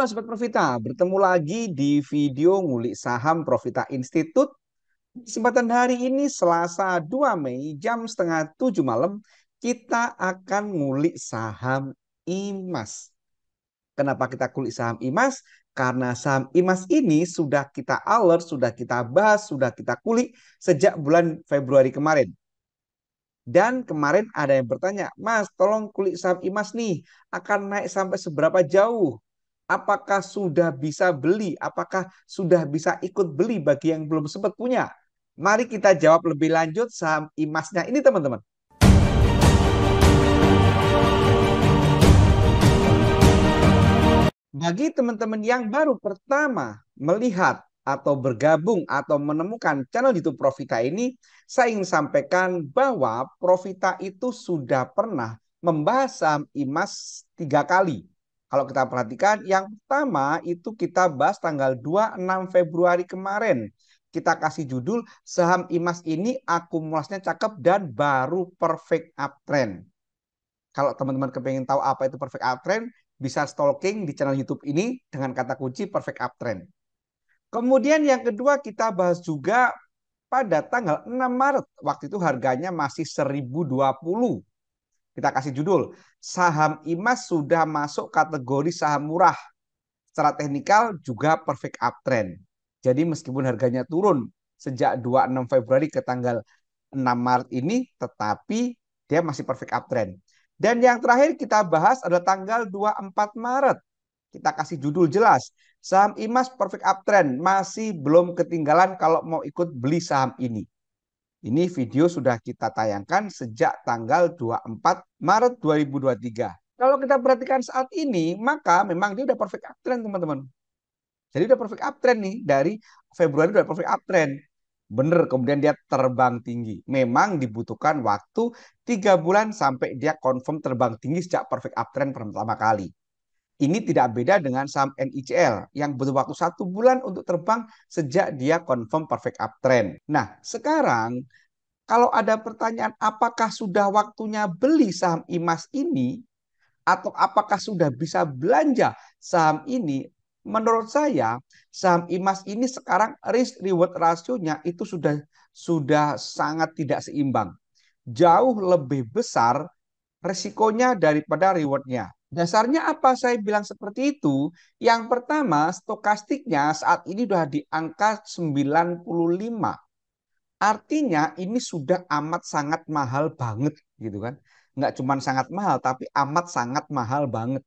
Halo Sobat Profita, bertemu lagi di video ngulik saham Profita Institute. Kesempatan hari ini Selasa 2 Mei jam setengah 7 malam kita akan ngulik saham IMAS. Kenapa kita kulik saham IMAS? Karena saham IMAS ini sudah kita alert, sudah kita bahas, sudah kita kulik sejak bulan Februari kemarin. Dan kemarin ada yang bertanya, Mas, tolong kulik saham IMAS nih, akan naik sampai seberapa jauh? Apakah sudah bisa beli? Apakah sudah bisa ikut beli bagi yang belum sempat punya? Mari kita jawab lebih lanjut saham IMAS-nya ini, teman-teman. Bagi teman-teman yang baru pertama melihat atau bergabung atau menemukan channel YouTube Profita ini, saya ingin sampaikan bahwa Profita itu sudah pernah membahas saham IMAS 3 kali. Kalau kita perhatikan, yang pertama itu kita bahas tanggal 26 Februari kemarin. Kita kasih judul, saham IMAS ini akumulasinya cakep dan baru perfect uptrend. Kalau teman-teman kepengen tahu apa itu perfect uptrend, bisa stalking di channel YouTube ini dengan kata kunci perfect uptrend. Kemudian yang kedua kita bahas juga pada tanggal 6 Maret. Waktu itu harganya masih 1020. Kita kasih judul, saham IMAS sudah masuk kategori saham murah. Secara teknikal juga perfect uptrend. Jadi meskipun harganya turun sejak 26 Februari ke tanggal 6 Maret ini, tetapi dia masih perfect uptrend. Dan yang terakhir kita bahas adalah tanggal 24 Maret. Kita kasih judul jelas, saham IMAS perfect uptrend, masih belum ketinggalan kalau mau ikut beli saham ini. Ini video sudah kita tayangkan sejak tanggal 24 Maret 2023. Kalau kita perhatikan saat ini, maka memang dia udah perfect uptrend, teman-teman. Jadi udah perfect uptrend nih, dari Februari udah perfect uptrend. Bener, kemudian dia terbang tinggi. Memang dibutuhkan waktu 3 bulan sampai dia confirm terbang tinggi sejak perfect uptrend pertama kali. Ini tidak beda dengan saham NICL yang butuh waktu 1 bulan untuk terbang sejak dia confirm perfect uptrend. Nah, sekarang kalau ada pertanyaan apakah sudah waktunya beli saham IMAS ini atau apakah sudah bisa belanja saham ini, menurut saya saham IMAS ini sekarang risk reward rasionya itu sudah sangat tidak seimbang. Jauh lebih besar resikonya daripada rewardnya. Dasarnya apa saya bilang seperti itu? Yang pertama, stokastiknya saat ini sudah di angka 95. Artinya ini sudah amat sangat mahal banget gitu kan. Nggak cuma sangat mahal, tapi amat sangat mahal banget.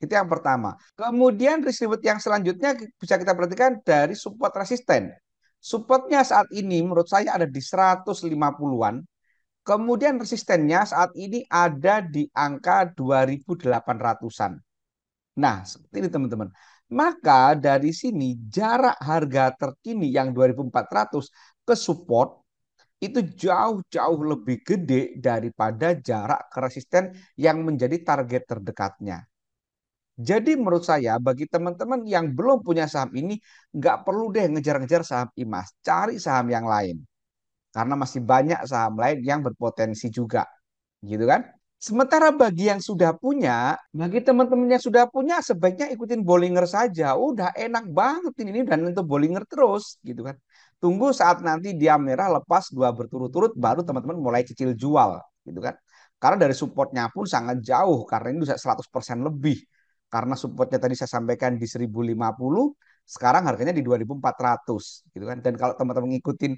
Itu yang pertama. Kemudian risk reward yang selanjutnya bisa kita perhatikan dari support resisten. Supportnya saat ini menurut saya ada di 150-an. Kemudian resistennya saat ini ada di angka 2800-an. Nah, seperti ini teman-teman. Maka dari sini jarak harga terkini yang 2400 ke support itu jauh-jauh lebih gede daripada jarak ke resisten yang menjadi target terdekatnya. Jadi menurut saya bagi teman-teman yang belum punya saham ini, nggak perlu deh ngejar-ngejar saham IMAS. Cari saham yang lain. Karena masih banyak saham lain yang berpotensi juga. Gitu kan? Sementara bagi yang sudah punya, bagi teman-teman yang sudah punya, sebaiknya ikutin Bollinger saja. Udah enak banget ini dan untuk Bollinger terus, gitu kan. Tunggu saat nanti dia merah lepas 2 berturut-turut, baru teman-teman mulai cicil jual, gitu kan. Karena dari supportnya pun sangat jauh, karena ini bisa 100% lebih. Karena supportnya tadi saya sampaikan di 1050, sekarang harganya di 2400, gitu kan. Dan kalau teman-teman ngikutin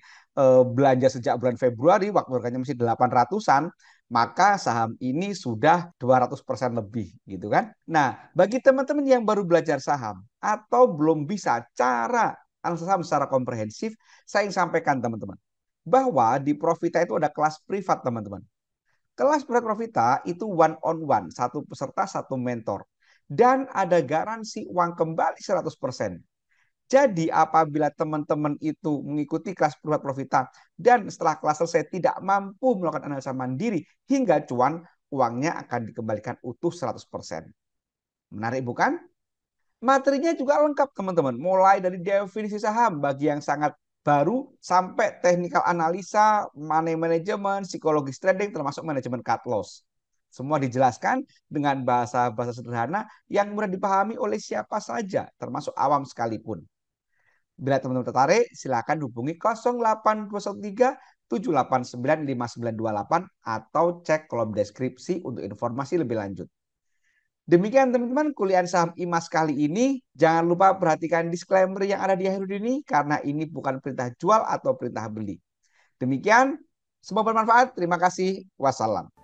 belanja sejak bulan Februari, waktu harganya masih 800-an, maka saham ini sudah 200% lebih gitu kan. Nah, bagi teman-teman yang baru belajar saham atau belum bisa cara analisa saham secara komprehensif, saya ingin sampaikan teman-teman bahwa di Profita itu ada kelas privat teman-teman. Kelas privat Profita itu one on one, satu peserta satu mentor. Dan ada garansi uang kembali 100%. Jadi apabila teman-teman itu mengikuti kelas privat Profita dan setelah kelas selesai tidak mampu melakukan analisa mandiri hingga cuan, uangnya akan dikembalikan utuh 100%. Menarik bukan? Materinya juga lengkap teman-teman. Mulai dari definisi saham bagi yang sangat baru sampai technical analisa, money management, psikologis trading termasuk manajemen cut loss. Semua dijelaskan dengan bahasa-bahasa sederhana yang mudah dipahami oleh siapa saja, termasuk awam sekalipun. Bila teman-teman tertarik, silakan hubungi 0813 789 5928 atau cek kolom deskripsi untuk informasi lebih lanjut. Demikian teman-teman kuliah saham IMAS kali ini. Jangan lupa perhatikan disclaimer yang ada di akhir ini karena ini bukan perintah jual atau perintah beli. Demikian, semoga bermanfaat. Terima kasih. Wassalam.